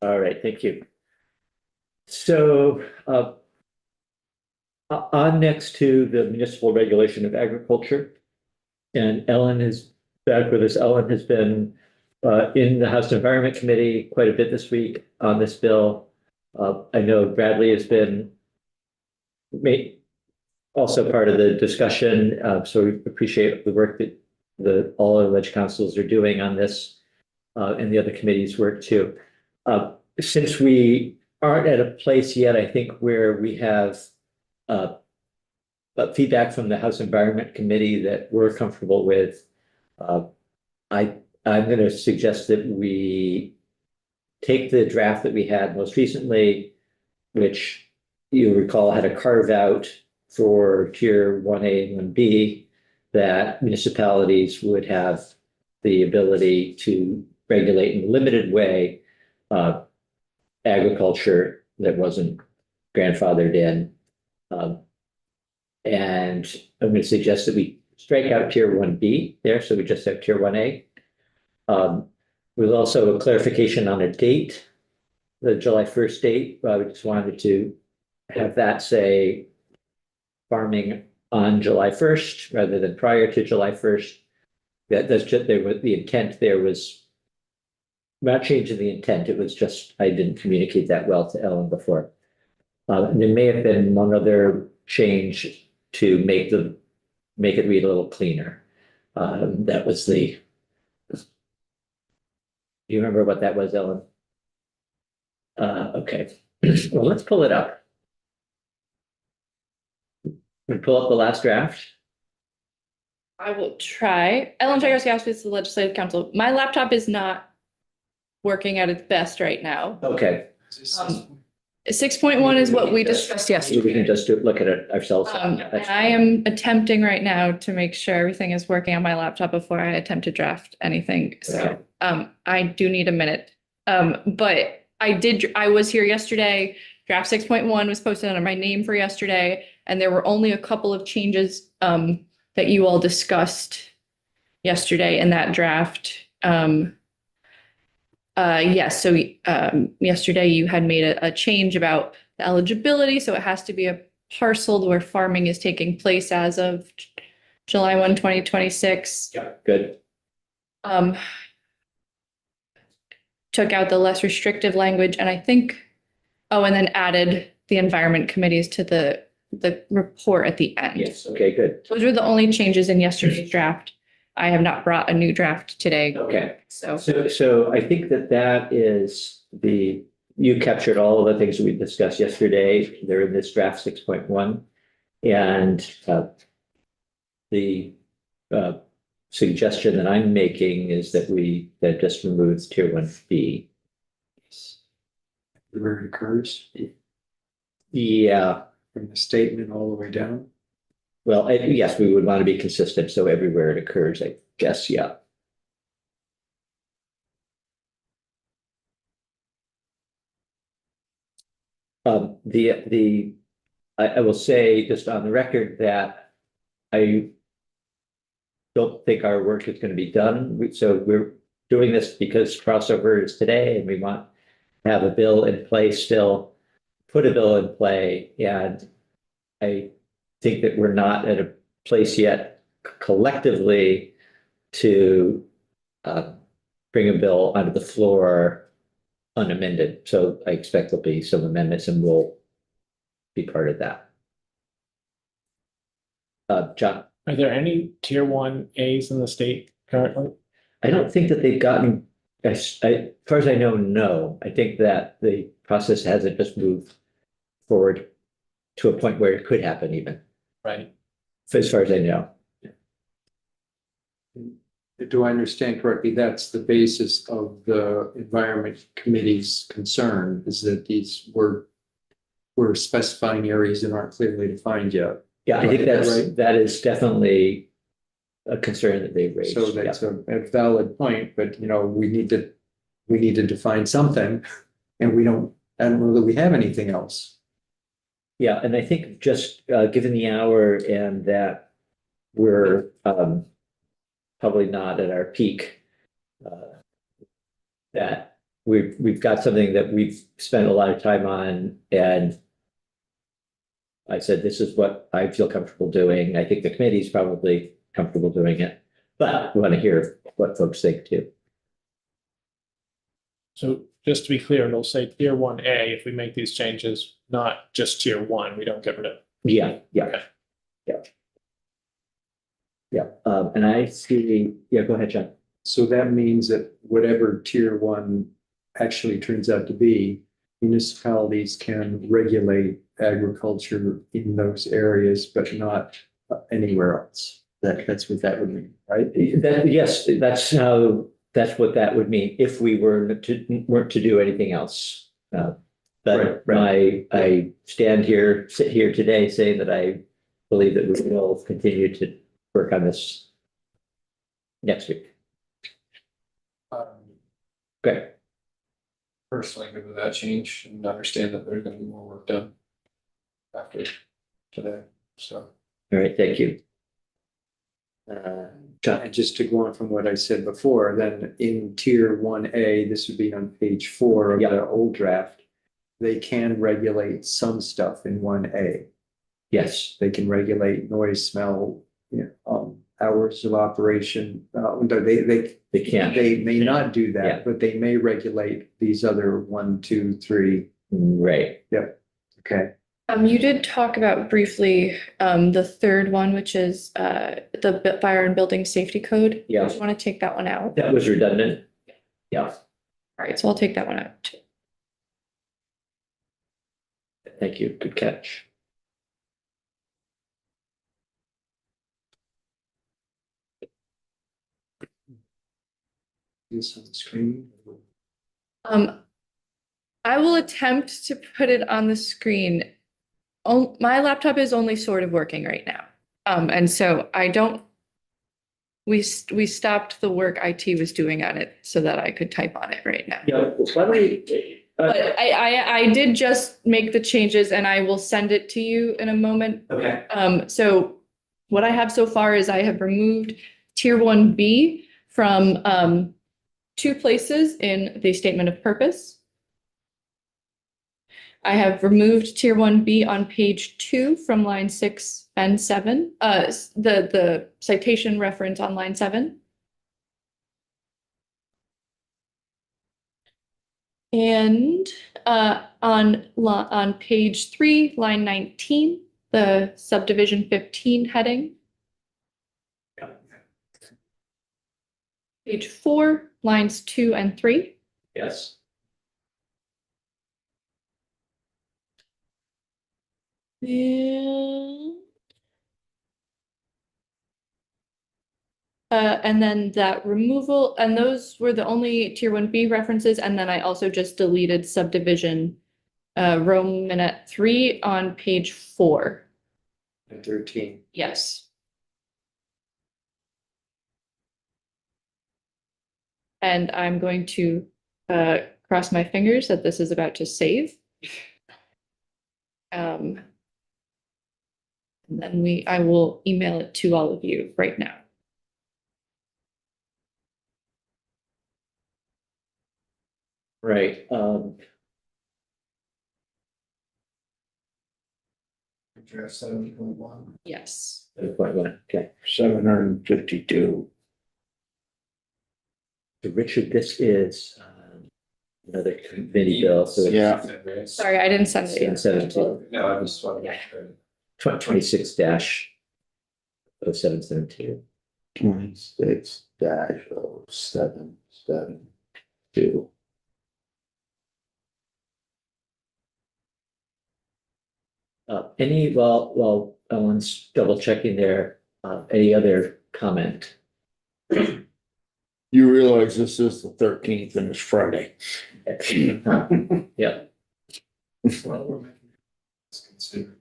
All right, thank you. So, on next to the municipal regulation of agriculture, and Ellen is back with us. Ellen has been in the House Environment Committee quite a bit this week on this bill. I know Bradley has been made also part of the discussion, so we appreciate the work that all of the ledge councils are doing on this, and the other committees' work too. Since we aren't at a place yet, I think, where we have uh, feedback from the House Environment Committee that we're comfortable with, uh, I, I'm going to suggest that we take the draft that we had most recently, which you recall had a carve out for tier 1A and 1B, that municipalities would have the ability to regulate in a limited way uh, agriculture that wasn't grandfathered in. Um, and I'm going to suggest that we strike out tier 1B there, so we just have tier 1A. With also a clarification on a date, the July 1st date. We just wanted to have that say farming on July 1st rather than prior to July 1st. That's just there was the intent there was not changing the intent. It was just I didn't communicate that well to Ellen before. And there may have been one other change to make it read a little cleaner. That was the. Do you remember what that was, Ellen? Okay. Well, let's pull it up. We pull up the last draft. I will try. Ellen Jagoski, the Legislative Council. My laptop is not working at its best right now. Okay. 6.1 is what we discussed We yesterday. can just look at it ourselves. And I am attempting right now to make sure everything is working on my laptop before I attempt to draft anything. So I do need a minute. But I was here yesterday. Draft 6.1 was posted under my name for yesterday, and there were only a couple of changes that you all discussed yesterday in that draft. Yes, so yesterday you had made a change about the eligibility, so it has to be a parcel where farming is taking place as of July 1, 2026. Yeah, good. Took out the less restrictive language, and I think, and then added the environment committees to the report at the end. Yes, okay, good. Those were the only changes in yesterday's draft. I have not brought a new draft today. Okay. So So I think that is you captured all of the things that we discussed yesterday. They're in this draft 6.1. And the suggestion that I'm making is that just removes tier 1B. Where it occurs Yeah, from the statement all the way down. well, yes, we would want to be consistent, so everywhere it occurs, I guess, yeah. I will say just on the record that I don't think our work is going to be done. So we're doing this because crossover is today and we want to have a bill in place still, put a bill in play. And I think that we're not at a place yet collectively to bring a bill onto the floor unamended. So I expect there'll be some amendments and we'll be part of that. John? Are there any tier 1As in the state currently? I don't think that they've gotten, as far as I know, no. I think that the process hasn't just moved forward to a point where it could happen even, Right. as far as I know. Do I understand correctly? That's the basis of the Environment Committee's concern, is that we're specifying areas that aren't clearly defined yet. Yeah, I think Right. that is definitely a concern that they've raised. So that's a valid point, but we need to define something, and I don't know that we have anything else. Yeah, and I think just given the hour and that we're probably not at our peak, that we've got something that we've spent a lot of time on, and I said, this is what I feel comfortable doing. I think the committee's probably comfortable doing it, but we want to hear what folks think too. So just to be clear, it'll say tier 1A if we make these changes, not just tier 1, we don't get rid of. Yeah, yeah, Okay. yeah. Yeah, and I see, yeah, go ahead, John. So that means that whatever tier one actually turns out to be, municipalities can regulate agriculture in those areas, but not anywhere else. That's what that would mean, right? That, yes, that's what that would mean if we weren't to do anything else. But Right. I sit here today saying that I believe that we will continue to work on this next week. Okay, Personally good with that change and understand that there's gonna be more work done after today, so. all right, thank you. John, And just to go on from what I said before, then in tier one A, this would be on page 4 of Yeah. the old draft. They can regulate some stuff in one A. yes, They can regulate noise, smell, hours of operation. they can, They may not do Yeah. that, but they may regulate these other 1, 2, 3. right, Okay. You did talk about briefly, the third one, which is, the fire and building safety code. Yeah. I just want to take that one out. that was redundant. Yeah, All right, so I'll take that one out too. thank you, good catch. This on the screen. I will attempt to put it on the screen. Oh, my laptop is only sort of working right now. And so I don't, we stopped the work IT was doing on it so that I could type on it right now. Yeah, why don't we, But I did just make the changes and I will send it to you in a moment. okay, So what I have so far is I have removed tier 1B from, 2 places in the statement of purpose. I have removed tier 1B on page 2 from line 6 and 7, the citation reference on line 7. And on page 3, line 19, the subdivision 15 heading. Page 4, lines 2 and 3. yes, And then that removal, and those were the only tier 1B references, and then I also just deleted subdivision Romanet 3 on page 4. And 13. Yes. And I'm going to cross my fingers that this is about to save. And then I will email it to all of you right now. right, Draft 7.1. Yes. okay. 752. So Richard, this is another committee bill, so it's Yeah. Sorry, I didn't send it yet. 717. No, I just wanted to make sure. 26-0772. 26-0772. While Ellen's double checking there, any other comment? You realize this is the 13th and it's Friday. Yeah, Well, we're making this considered.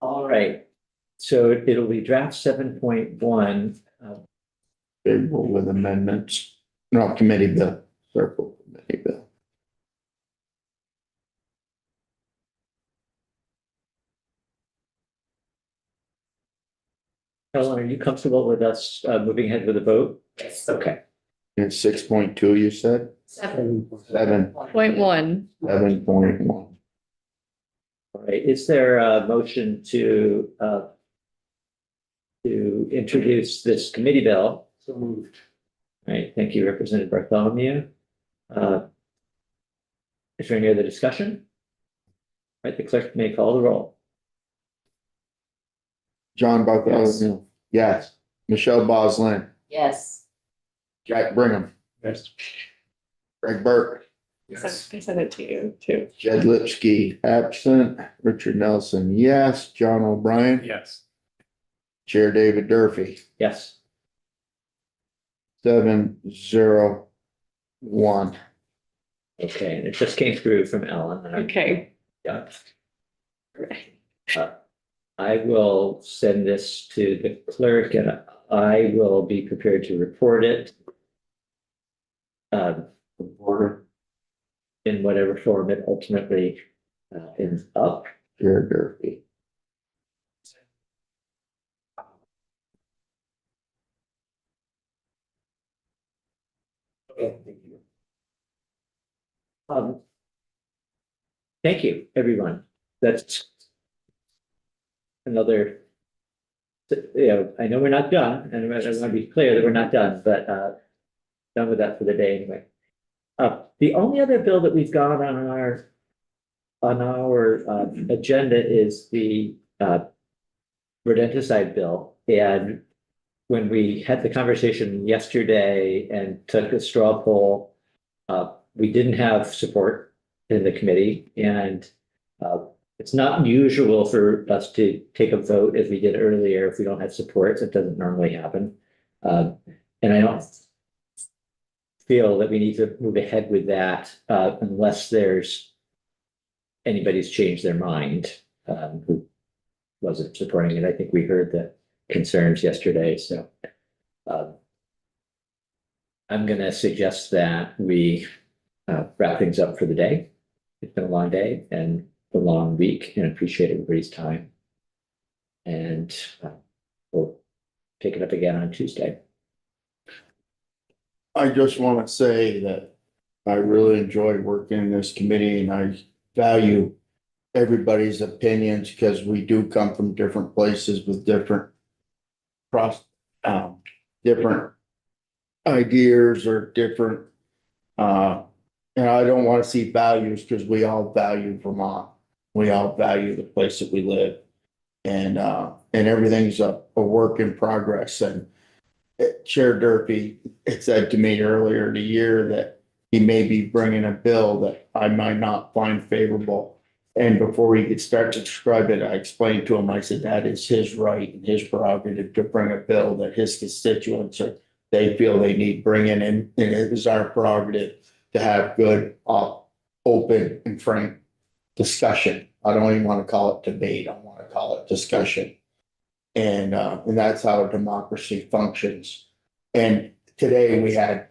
all right. So it'll be draft 7.1. Favorable with amendments, not committee bill, circle committee bill. Ellen, are you comfortable with us moving ahead with the vote? Yes. Okay, And 6.2, you said? 7.1. 0.1. 7.1. all right. Is there a motion to introduce this committee bill? So moved. All right, thank you, Representative Bartholomew. Is there any other discussion? All right, the clerk may call the roll. John Bartholomew, yes. Michelle Boslin, Yes. Jack Brigham, Yes. Greg Burke, Yes. I sent it to you too. Jed Lipsky, absent. Richard Nelson, yes. John O'Brien, Yes. Chair David Durfee, Yes. 7-0-1. Okay, and it just came through from Ellen. and I- Okay. Yeah. I will send this to the clerk and I will be prepared to report it. In whatever form it ultimately ends up. Chair Durfee. Um, Thank you, everyone. That's another, I know we're not done, and I want to be clear that we're not done, but done with that for the day anyway. The only other bill that we've got on our agenda is the rodenticide bill. And when we had the conversation yesterday and took a straw poll, we didn't have support in the committee, and it's not usual for us to take a vote as we did earlier if we don't have support. It doesn't normally happen. And I don't feel that we need to move ahead with that unless there's anybody's changed their mind who wasn't supporting it. I think we heard the concerns yesterday, so I'm going to suggest that we wrap things up for the day. It's been a long day and a long week, and appreciate everybody's time. And we'll pick it up again on Tuesday. I just want to say that I really enjoy working in this committee and I value everybody's opinions because we do come from different places with different different ideas or different and I don't want to see values because we all value Vermont. We all value the place that we live. And everything's a work in progress. And Chair Durfee had said to me earlier in the year that he may be bringing a bill that I might not find favorable. And before he could start to describe it, I explained to him, I said, that is his right and his prerogative to bring a bill that his constituents or they feel they need bringing in. And it is our prerogative to have good, open and frank discussion. I don't even want to call it debate. I want to call it discussion. And that's how democracy functions. And today we had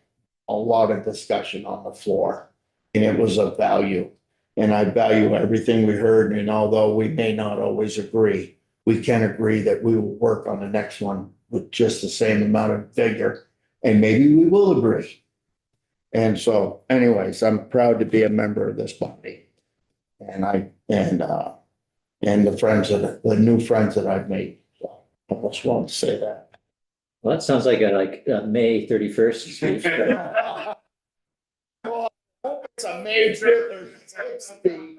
a lot of discussion on the floor and it was of value. And I value everything we heard. And although we may not always agree, we can agree that we will work on the next one with just the same amount of vigor. And maybe we will agree. And so anyways, I'm proud to be a member of this body. And the friends the new friends that I've made. So I just want to say that. Well, that sounds like a May 31st speech. It's a May 5th.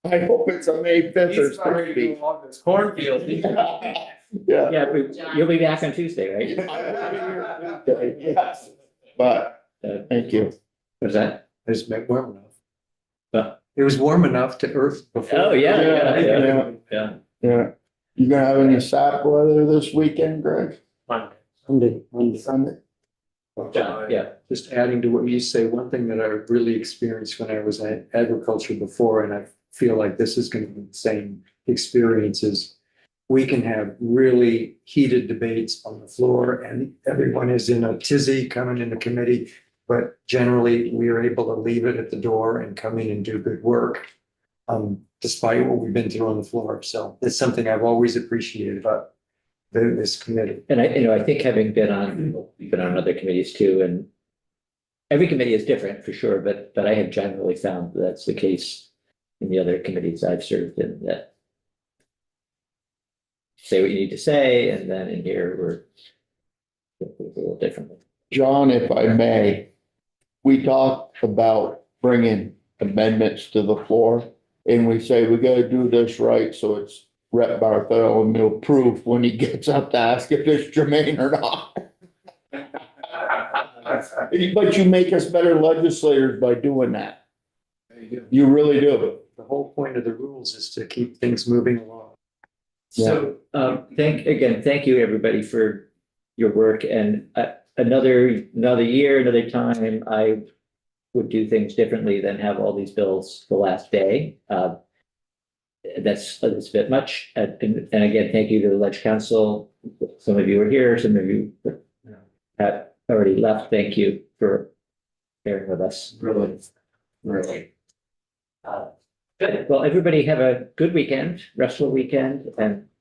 I hope it's a May 5th or 6th. Cornfield. Yeah. Yeah, you'll be back on Tuesday, right? Yes. But thank you. Was that? It's been warm enough. But, It was warm enough to earth before. oh, yeah. Yeah. Yeah. You gonna have any sap weather this weekend, Greg? Monday. Sunday? Yeah. Just adding to what you say, one thing that I really experienced when I was in agriculture before, and I feel like this is going to be the same experiences. We can have really heated debates on the floor and everyone is in a tizzy coming into committee. But generally, we are able to leave it at the door and come in and do good work. Despite what we've been through on the floor. So it's something I've always appreciated about this committee. And I think having been on, we've been on other committees too, and every committee is different for sure, but I have generally found that's the case in the other committees I've served in, that say what you need to say, and then in here, we're a little differently. John, if I may, we talked about bringing amendments to the floor. And we say we gotta do this right, so it's Rep Bartholomew proof when he gets up to ask if it's germane or not. But you make us better legislators by doing that. There you go. You really do. The whole point of the rules is to keep things moving along. So, thank you, everybody, for your work, and another year, another time, I would do things differently than have all these bills the last day. That's a bit much, and again, thank you to the Ledge Council. Some of you are here, some of you have already left. Thank you for bearing with us. Really. Good. Well, everybody have a good weekend, restful weekend, and